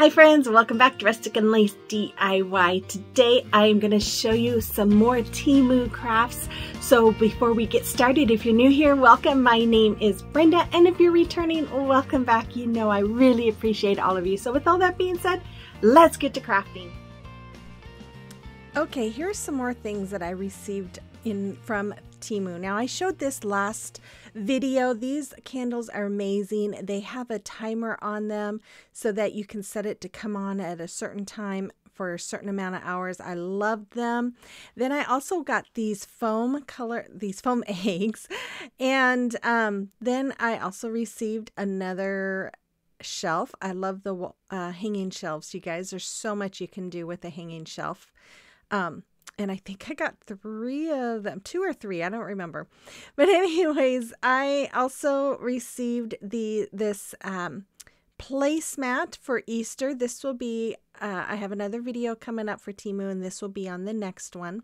Hi friends, welcome back to Rustic and Lace DIY. Today I am going to show you some more Temu crafts. So before we get started, if you're new here, welcome. My name is Brenda, and if you're returning, welcome back. You know I really appreciate all of you. So with all that being said, let's get to crafting. Okay, here's some more things that I received from Temu. Now I showed this last video. These candles are amazing. They have a timer on them so that you can set it to come on at a certain time for a certain amount of hours. I love them. Then I also got these foam eggs, and then I also received another shelf. I love the hanging shelves, you guys. There's so much you can do with a hanging shelf. And I think I got 3 of them, 2 or 3, I don't remember. But anyways, I also received this placemat for Easter. This will be, I have another video coming up for Temu, and this will be on the next one.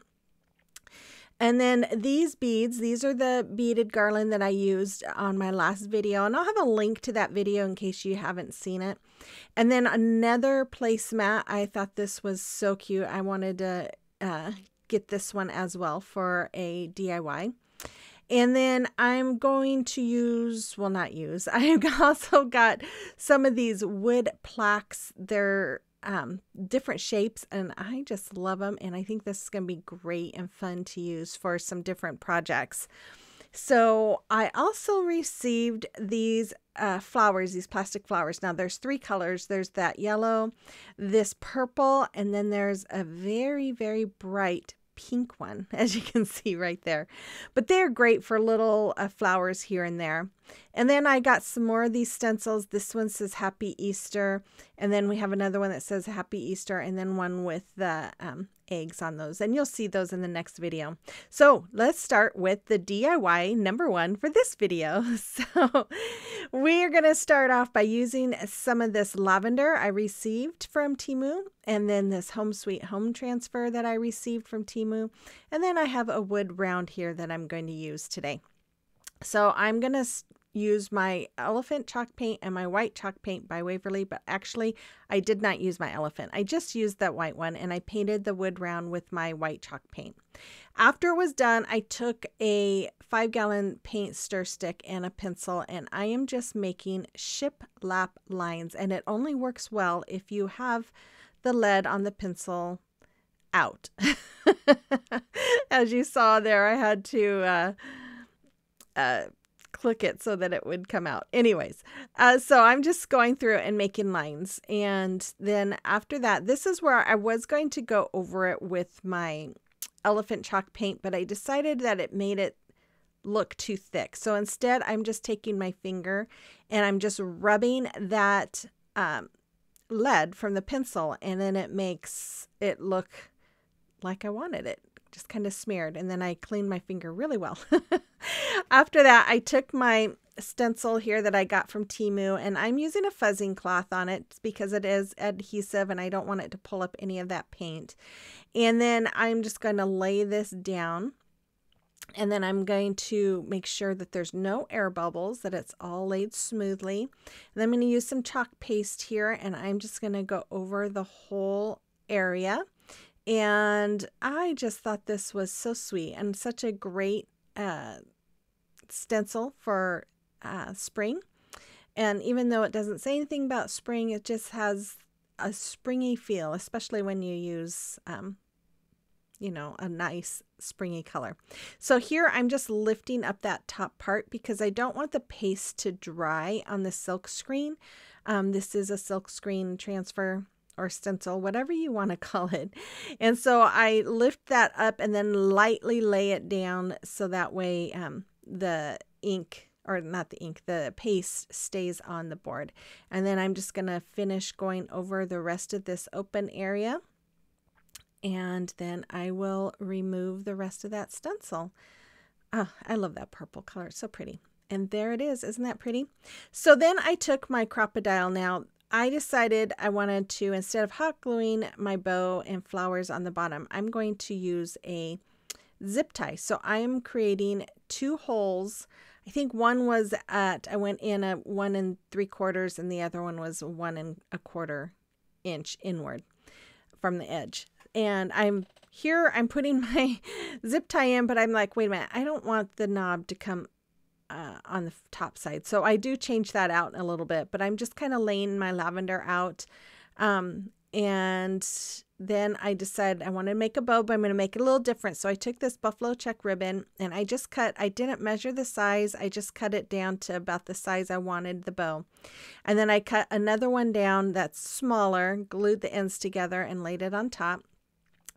And then these beads, these are the beaded garland that I used on my last video, and I'll have a link to that video in case you haven't seen it. And then another placemat. I thought this was so cute. I wanted to get this one as well for a DIY. And then I'm going to use, well, not use, I've also got some of these wood plaques. They're different shapes, and I just love them, and I think this is going to be great and fun to use for some different projects. So I also received these flowers, these plastic flowers. Now there's 3 colors. There's that yellow, this purple, and then there's a very, very bright pink one, as you can see right there. But they're great for little flowers here and there. And then I got some more of these stencils. This one says Happy Easter, and then we have another one that says Happy Easter, and then one with the eggs on those, and you'll see those in the next video. So let's start with the DIY number 1 for this video. So we're going to start off by using some of this lavender I received from Temu, and then this Home Sweet Home transfer that I received from Temu, and then I have a wood round here that I'm going to use today. So I'm going to use my elephant chalk paint and my white chalk paint by Waverly, but actually I did not use my elephant. I just used that white one, and I painted the wood round with my white chalk paint. After it was done, I took a 5-gallon paint stir stick and a pencil, and I am just making shiplap lines, and it only works well if you have the lead on the pencil out. As you saw there, I had to click it so that it would come out. Anyways, so I'm just going through and making lines. And then after that, this is where I was going to go over it with my elephant chalk paint, but I decided that it made it look too thick. So instead, I'm just taking my finger and I'm just rubbing that lead from the pencil, and then it makes it look like I wanted it. Just kind of smeared, and then I cleaned my finger really well. After that, I took my stencil here that I got from Temu, and I'm using a fuzzing cloth on it because it is adhesive and I don't want it to pull up any of that paint. And then I'm just going to lay this down, and then I'm going to make sure that there's no air bubbles, that it's all laid smoothly. And I'm going to use some chalk paste here, and I'm just going to go over the whole area. And I just thought this was so sweet and such a great stencil for spring. And even though it doesn't say anything about spring, it just has a springy feel, especially when you use, you know, a nice springy color. So here I'm just lifting up that top part because I don't want the paste to dry on the silk screen. This is a silk screen transfer or stencil, whatever you want to call it. And so I lift that up and then lightly lay it down so that way the ink, or not the ink, the paste stays on the board. And then I'm just going to finish going over the rest of this open area, and then I will remove the rest of that stencil. Oh, I love that purple color. It's so pretty. And there it is. Isn't that pretty? So then I took my crocodile. Now I decided I wanted to, instead of hot gluing my bow and flowers on the bottom, I'm going to use a zip tie. So I am creating 2 holes. I think one was I went in a 1 3/4, and the other one was 1 1/4 inch inward from the edge. And I'm putting my zip tie in, but I'm like, wait a minute, I don't want the knob to come on the top side. So I do change that out a little bit, but I'm just kind of laying my lavender out. And then I decided I wanted to make a bow, but I'm going to make it a little different. So I took this buffalo check ribbon and I didn't measure the size. I just cut it down to about the size I wanted the bow. And then I cut another one down that's smaller, glued the ends together and laid it on top.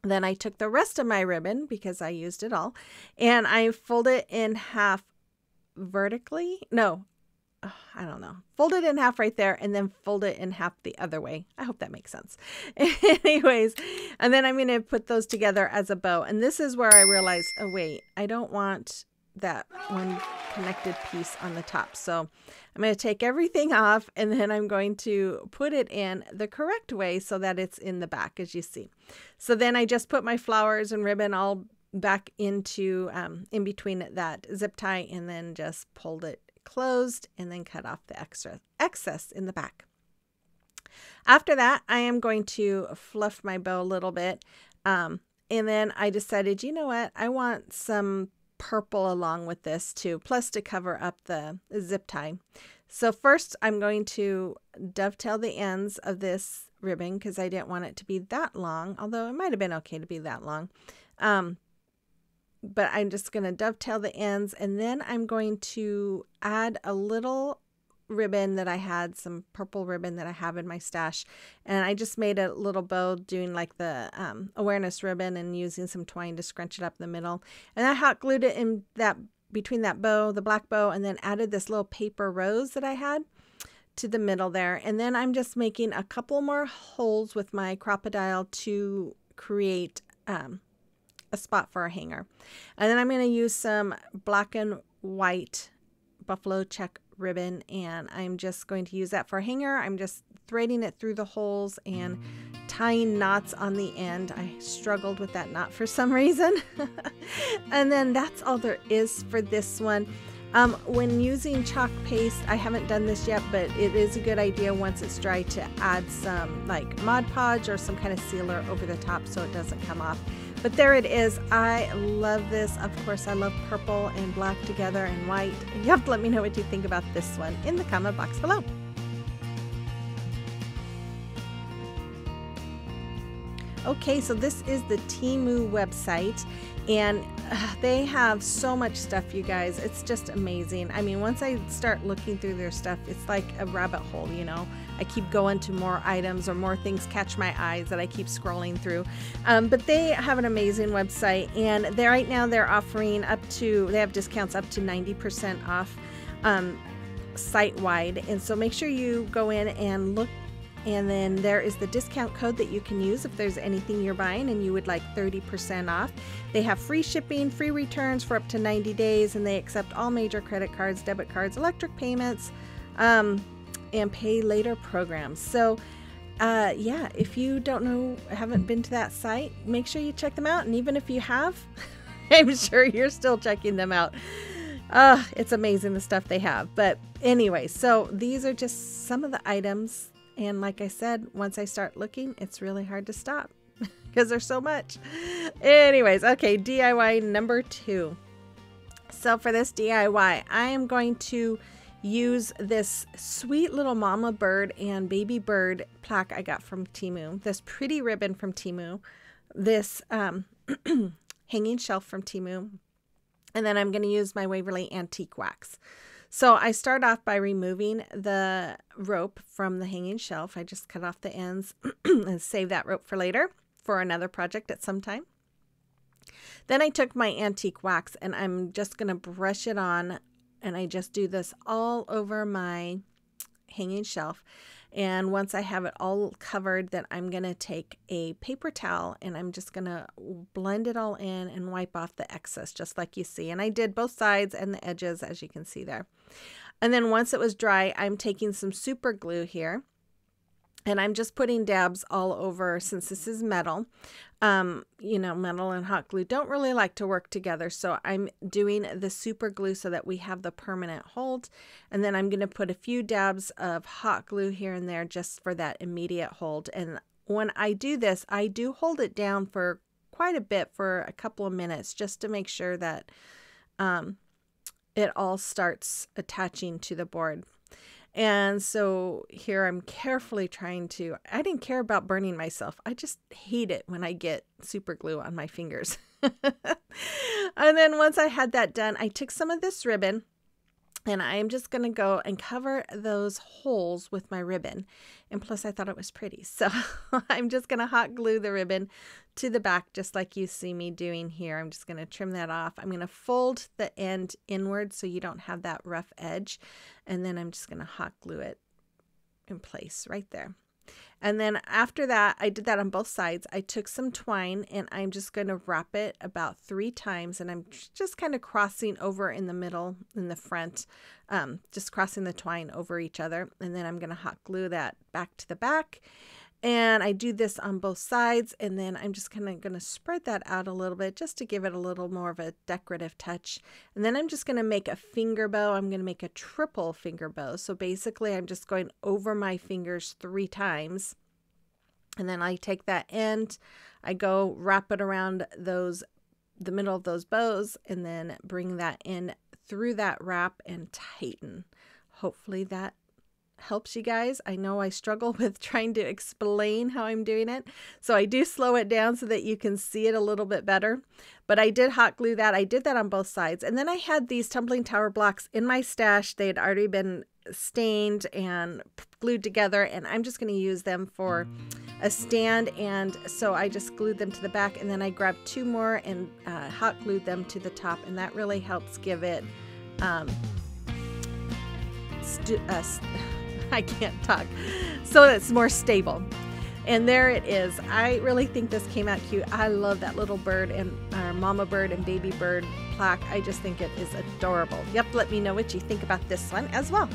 Then I took the rest of my ribbon, because I used it all, and I folded it in half vertically. No, I don't know. Fold it in half right there and then fold it in half the other way. I hope that makes sense. Anyways, and then I'm going to put those together as a bow. And this is where I realized, oh wait, I don't want that one connected piece on the top. So I'm going to take everything off and then I'm going to put it in the correct way so that it's in the back, as you see. So then I just put my flowers and ribbon all back into in between that zip tie and then just pulled it closed and then cut off the excess in the back. After that, I am going to fluff my bow a little bit. And then I decided, you know what? I want some purple along with this too, plus to cover up the zip tie. So first I'm going to dovetail the ends of this ribbon because I didn't want it to be that long, although it might have been okay to be that long. But I'm just going to dovetail the ends, and then I'm going to add a little ribbon that I had, some purple ribbon that I have in my stash. And I just made a little bow doing like the awareness ribbon and using some twine to scrunch it up in the middle. And I hot glued it in that between that bow, the black bow, and then added this little paper rose that I had to the middle there. And then I'm just making a couple more holes with my crocodile to create a spot for a hanger. And then I'm going to use some black and white buffalo check ribbon, and I'm just going to use that for a hanger. I'm just threading it through the holes and tying knots on the end. I struggled with that knot for some reason. And then that's all there is for this one. When using chalk paste, I haven't done this yet, but it is a good idea once it's dry to add some like Mod Podge or some kind of sealer over the top so it doesn't come off. But there it is. I love this. Of course, I love purple and black together and white. You have to let me know what you think about this one in the comment box below. Okay, so this is the Temu website, and they have so much stuff, you guys. It's just amazing. I mean, once I start looking through their stuff, it's like a rabbit hole, you know. I keep going to more items or more things catch my eyes that I keep scrolling through. But they have an amazing website, and right now they're offering they have discounts up to 90% off site-wide. And so make sure you go in and look. And then there is the discount code that you can use if there's anything you're buying and you would like 30% off. They have free shipping, free returns for up to 90 days, and they accept all major credit cards, debit cards, electric payments, and pay later programs. So yeah, if you don't know, haven't been to that site, make sure you check them out. And even if you have, I'm sure you're still checking them out. It's amazing the stuff they have. But anyway, so these are just some of the items. And like I said, once I start looking, it's really hard to stop because there's so much. Anyways, okay, DIY number 2. So for this DIY, I am going to use this sweet little mama bird and baby bird plaque I got from Temu, this pretty ribbon from Temu, this hanging shelf from Temu, and then I'm going to use my Waverly Antique Wax. So I start off by removing the rope from the hanging shelf. I just cut off the ends and save that rope for later for another project at some time. Then I took my antique wax and I'm just going to brush it on, and I just do this all over my hanging shelf. And once I have it all covered, then I'm going to take a paper towel and I'm just going to blend it all in and wipe off the excess just like you see. And I did both sides and the edges, as you can see there. And then once it was dry, I'm taking some super glue here And I'm just putting dabs all over since this is metal. You know, metal and hot glue don't really like to work together. So I'm doing the super glue so that we have the permanent hold. And then I'm going to put a few dabs of hot glue here and there just for that immediate hold. And when I do this, I do hold it down for quite a bit, for a couple of minutes, just to make sure that it all starts attaching to the board. And so here I'm carefully trying to, I didn't care about burning myself. I just hate it when I get super glue on my fingers. And then once I had that done, I took some of this ribbon and I'm just going to go and cover those holes with my ribbon. And plus I thought it was pretty. So I'm just going to hot glue the ribbon to the back, just like you see me doing here. I'm just going to trim that off. I'm going to fold the end inward so you don't have that rough edge. And then I'm just going to hot glue it in place right there. And then after that, I did that on both sides. I took some twine and I'm just going to wrap it about 3 times. And I'm just kind of crossing over in the middle, in the front, just crossing the twine over each other. And then I'm going to hot glue that back to the back. And I do this on both sides, and then I'm just kind of going to spread that out a little bit just to give it a little more of a decorative touch. And then I'm just going to make a finger bow. I'm going to make a triple finger bow. So basically I'm just going over my fingers 3 times. And then I take that end, I go wrap it around the middle of those bows, and then bring that in through that wrap and tighten. Hopefully that helps you guys. I know I struggle with trying to explain how I'm doing it, so I do slow it down so that you can see it a little bit better. But I did hot glue that. I did that on both sides. And then I had these tumbling tower blocks in my stash. They had already been stained and glued together, and I'm just going to use them for a stand. And so I just glued them to the back, and then I grabbed 2 more and hot glued them to the top, and that really helps give it I can't talk, so it's more stable. And there it is. I really think this came out cute. I love that little bird and mama bird and baby bird plaque. I just think it is adorable. Yep, let me know what you think about this one as well.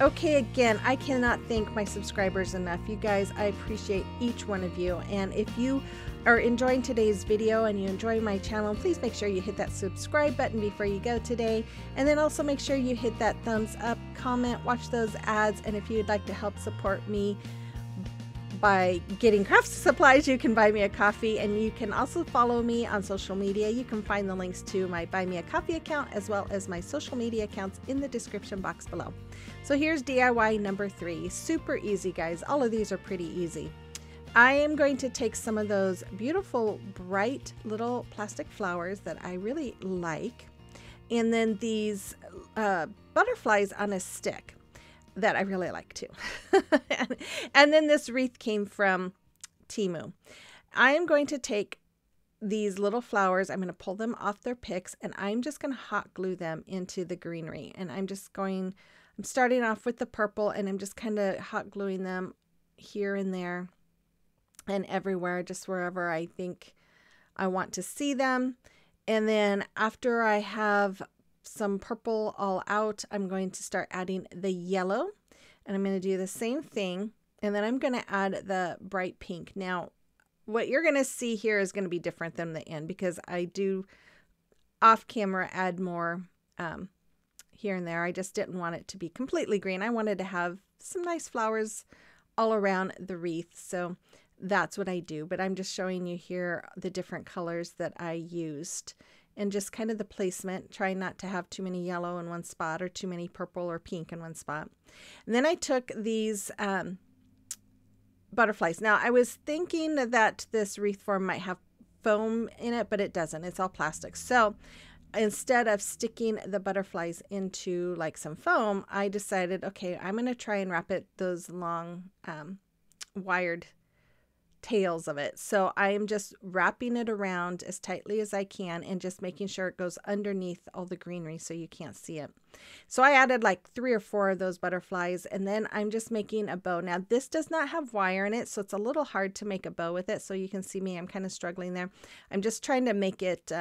Okay, again, I cannot thank my subscribers enough. You guys, I appreciate each one of you. And if you are enjoying today's video and you enjoy my channel, please make sure you hit that subscribe button before you go today. And then also make sure you hit that thumbs up, comment, watch those ads. And if you'd like to help support me by getting craft supplies, you can buy me a coffee, and you can also follow me on social media. You can find the links to my Buy Me a Coffee account as well as my social media accounts in the description box below. So here's DIY number 3. Super easy, guys. All of these are pretty easy. I am going to take some of those beautiful bright little plastic flowers that I really like, and then these butterflies on a stick that I really like too. And then this wreath came from Temu. I am going to take these little flowers, I'm going to pull them off their picks, and I'm just going to hot glue them into the greenery. And I'm starting off with the purple, and I'm just kind of hot gluing them here and there and everywhere, just wherever I think I want to see them. And then after I have some purple all out, I'm going to start adding the yellow, and I'm going to do the same thing, and then I'm going to add the bright pink. Now what you're going to see here is going to be different than the end, because I do off camera add more here and there. I just didn't want it to be completely green. I wanted to have some nice flowers all around the wreath, so that's what I do. But I'm just showing you here the different colors that I used, and just kind of the placement, trying not to have too many yellow in one spot or too many purple or pink in one spot. And then I took these butterflies. Now I was thinking that this wreath form might have foam in it, but it doesn't. It's all plastic. So instead of sticking the butterflies into like some foam, I decided, okay, I'm going to try and wrap it those long wired tails of it. So I am just wrapping it around as tightly as I can and just making sure it goes underneath all the greenery so you can't see it. So I added like 3 or 4 of those butterflies, and then I'm just making a bow. Now this does not have wire in it, so it's a little hard to make a bow with it. So you can see me, I'm kind of struggling there. I'm just trying to make it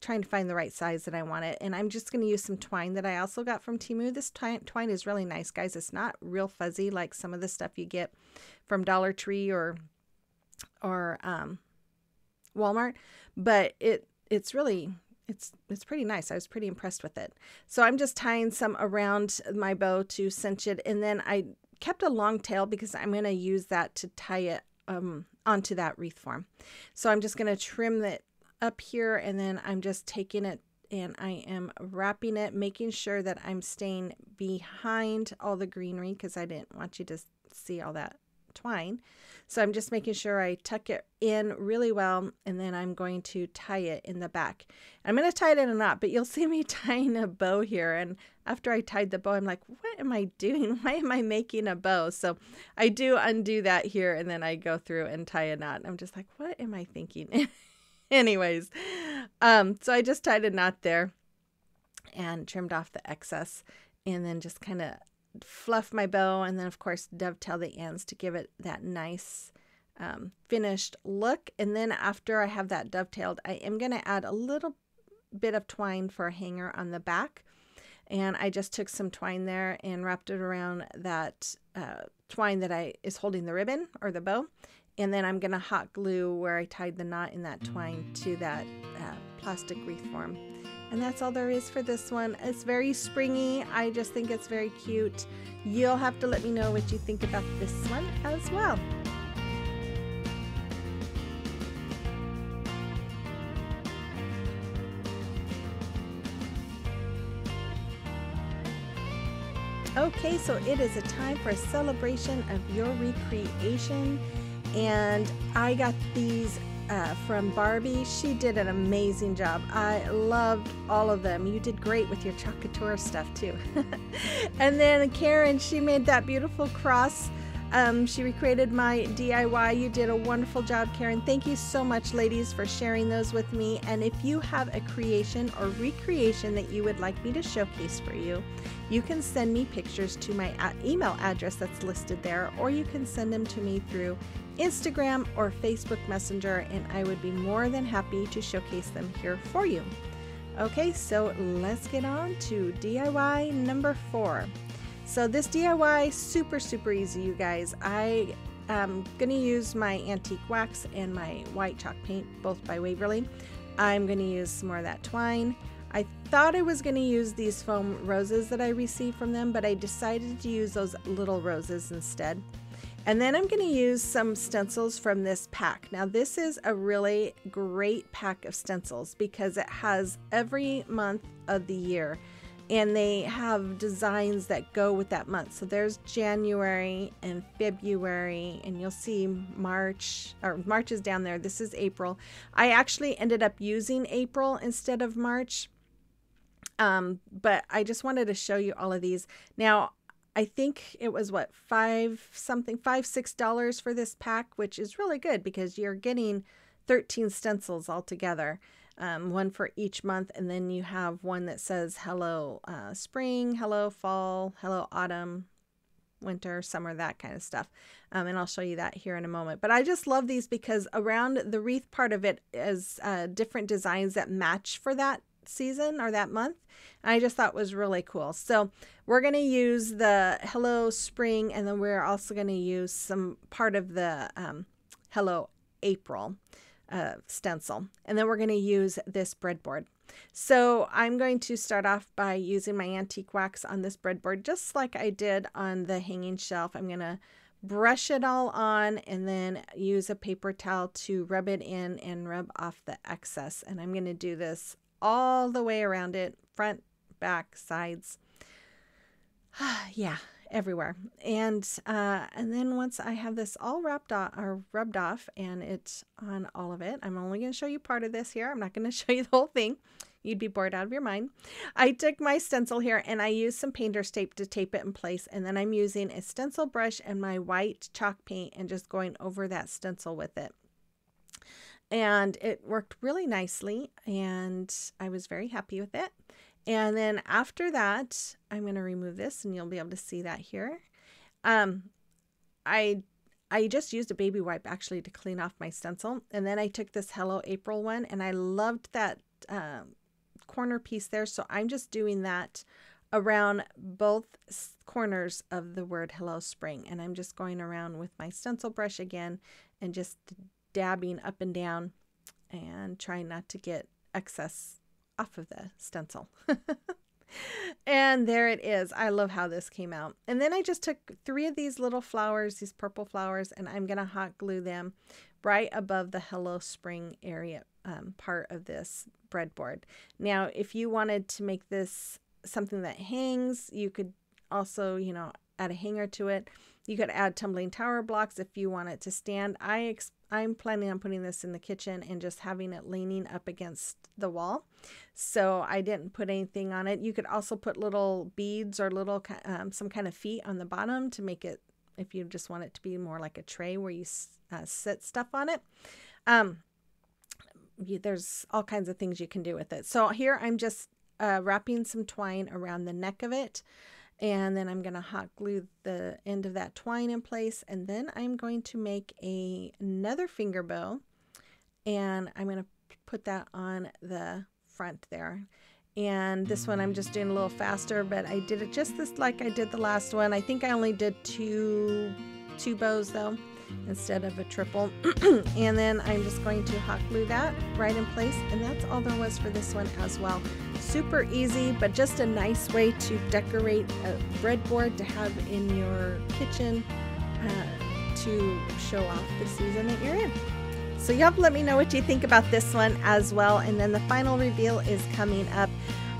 trying to find the right size that I want it. And I'm just going to use some twine that I also got from Temu. This twine is really nice, guys. It's not real fuzzy like some of the stuff you get from Dollar Tree or Walmart, but it's really, it's pretty nice. I was pretty impressed with it. So I'm just tying some around my bow to cinch it. And then I kept a long tail because I'm going to use that to tie it onto that wreath form. So I'm just going to trim it up here, and then I'm just taking it and I am wrapping it, making sure that I'm staying behind all the greenery because I didn't want you to see all that twine. So I'm just making sure I tuck it in really well, and then I'm going to tie it in the back. I'm going to tie it in a knot, but you'll see me tying a bow here. And after I tied the bow, I'm like, what am I doing? Why am I making a bow? So I do undo that here, and then I go through and tie a knot. I'm just like, what am I thinking? Anyways, so I just tied a knot there and trimmed off the excess, and then just kind of fluff my bow, and then of course dovetail the ends to give it that nice finished look. And then after I have that dovetailed, I am going to add a little bit of twine for a hanger on the back, and I just took some twine there and wrapped it around that twine that is holding the ribbon or the bow, and then I'm going to hot glue where I tied the knot in that twine to that plastic wreath form. And that's all there is for this one. It's very springy. I just think it's very cute. You'll have to let me know what you think about this one as well. Okay, so it is a time for a celebration of your recreation. And I got these from Barbie. She did an amazing job. I loved all of them. You did great with your Chalk Couture stuff too. And then Karen, she made that beautiful cross. She recreated my DIY. You did a wonderful job, Karen. Thank you so much, ladies, for sharing those with me. And if you have a creation or recreation that you would like me to showcase for you, you can send me pictures to my email address that's listed there, or you can send them to me through Instagram or Facebook Messenger, and I would be more than happy to showcase them here for you. Okay, so let's get on to DIY number 4. So this DIY, super easy, you guys. I am going to use my antique wax and my white chalk paint, both by Waverly. I'm going to use some more of that twine. I thought I was going to use these foam roses that I received from them, but I decided to use those little roses instead. And then I'm going to use some stencils from this pack. Now this is a really great pack of stencils because it has every month of the year, and they have designs that go with that month. So there's January and February, and you'll see March is down there. This is April. I actually ended up using April instead of March. But I just wanted to show you all of these. Now, I think it was what, $6 for this pack, which is really good because you're getting 13 stencils altogether, one for each month. And then you have one that says hello spring, hello fall, hello autumn, winter, summer, that kind of stuff. And I'll show you that here in a moment. But I just love these because around the wreath part of it is different designs that match for that season or that month. I just thought was really cool. So we're going to use the Hello Spring, and then we're also going to use some part of the Hello April stencil, and then we're going to use this breadboard. So I'm going to start off by using my antique wax on this breadboard, just like I did on the hanging shelf. I'm going to brush it all on and then use a paper towel to rub it in and rub off the excess. And I'm going to do this all the way around it, front, back, sides, yeah, everywhere. And then once I have this all wrapped off or rubbed off and it's on all of it, I'm only going to show you part of this here. I'm not going to show you the whole thing. You'd be bored out of your mind. I took my stencil here and I used some painter's tape to tape it in place. And then I'm using a stencil brush and my white chalk paint and just going over that stencil with it. And it worked really nicely, and I was very happy with it. And then after that, I'm going to remove this, and you'll be able to see that here. I just used a baby wipe actually to clean off my stencil, and then I took this Hello April one, and I loved that corner piece there. So I'm just doing that around both corners of the word Hello Spring. And I'm just going around with my stencil brush again and just dabbing up and down and trying not to get excess off of the stencil. And there it is. I love how this came out. And then I just took 3 of these little flowers, these purple flowers, and I'm going to hot glue them right above the Hello Spring area part of this breadboard. Now, if you wanted to make this something that hangs, you could also, you know, add a hanger to it. You could add tumbling tower blocks if you want it to stand. I'm planning on putting this in the kitchen and just having it leaning up against the wall. So I didn't put anything on it. You could also put little beads or little some kind of feet on the bottom to make it, if you just want it to be more like a tray where you sit stuff on it. There's all kinds of things you can do with it. So here I'm just wrapping some twine around the neck of it. And then I'm going to hot glue the end of that twine in place. And then I'm going to make another finger bow. And I'm going to put that on the front there. And this one I'm just doing a little faster, but I did it just like I did the last one. I think I only did two bows though, instead of a triple. And then I'm just going to hot glue that right in place. And that's all there was for this one as well. Super easy, but just a nice way to decorate a breadboard to have in your kitchen to show off the season that you're in. So you have to let me know what you think about this one as well. And then the final reveal is coming up.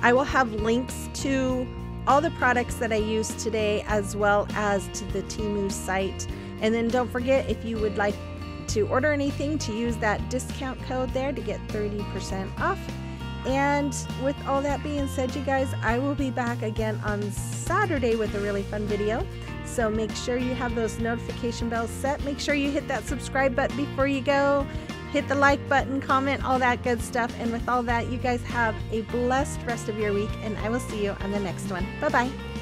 I will have links to all the products that I used today as well as to the Temu site. And then don't forget, if you would like to order anything, to use that discount code there to get 30% off. And with all that being said, you guys, I will be back again on Saturday with a really fun video. So make sure you have those notification bells set. Make sure you hit that subscribe button before you go. Hit the like button, comment, all that good stuff. And with all that, you guys have a blessed rest of your week, and I will see you on the next one. Bye-bye.